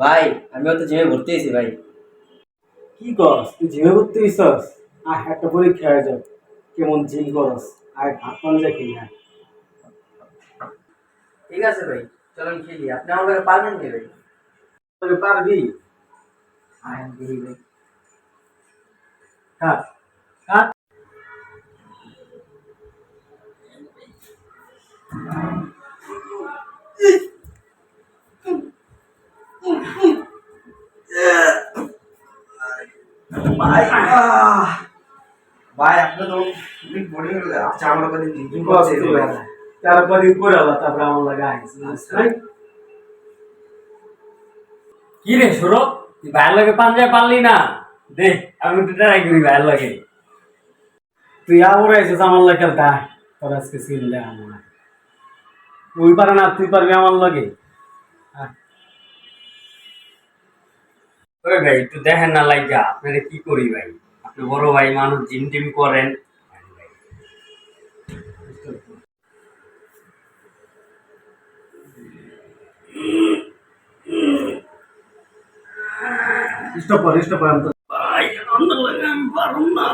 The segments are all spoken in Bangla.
ভাই আমিও তো জিমে ভর্তি হয়েছি ভাই। কি করস তুই জিমে ভর্তি হইছস? একটা পরীক্ষা হয়ে যাও, কেমন জিম করস? ভাত পাঞ্জা খেয়ে আয়। ঠিক আছে ভাই, চলেন খেলি। আপনি আমার কাছে পারবেন নি ভাই? তবে পারবি? হ্যাঁ দেখি ভাই। কাট কাট। ভাই ভাই আপনি তো অনেক বডি হয়ে গেছে। আচ্ছা আমার কাছে দিন করছে ভাই। তারপর করে আল্লাহ তারপরে আমার লাগে আইস। কি রে সৌরভ, তুই ভাইয়ের লগে পাঞ্জায় পারলি না? দে আমি একটু ট্রাই করি ভাইয়ের লগে। তুই আবার আইসিস আমার লাগে খেলতে, তোর আজকে সিন দেখ আমার। তুই পারে না, তুই পারবি আমার লগে। ওই ভাই একটু দেখেন না লাইগা, আপনারা কি করি ভাই? আপনি বড় ভাই মানুষ, জিম টিম করেন। স্টপ কর আমি তো। ভাই আমার লগে আমি পারুম না।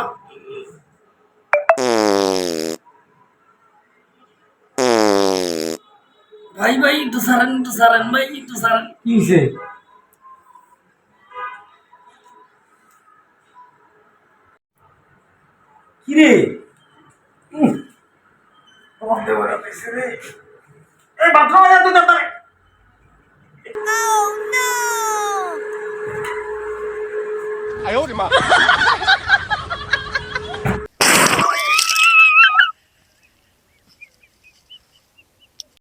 ভাই ভাই একটু সারেন ভাই, একটু সারেন। কি হইছে? কি রে? তোমার দেওয়ার আছে রে। এই বাথরুমে যা তুই তাড়াতাড়ি।哎呦我的妈！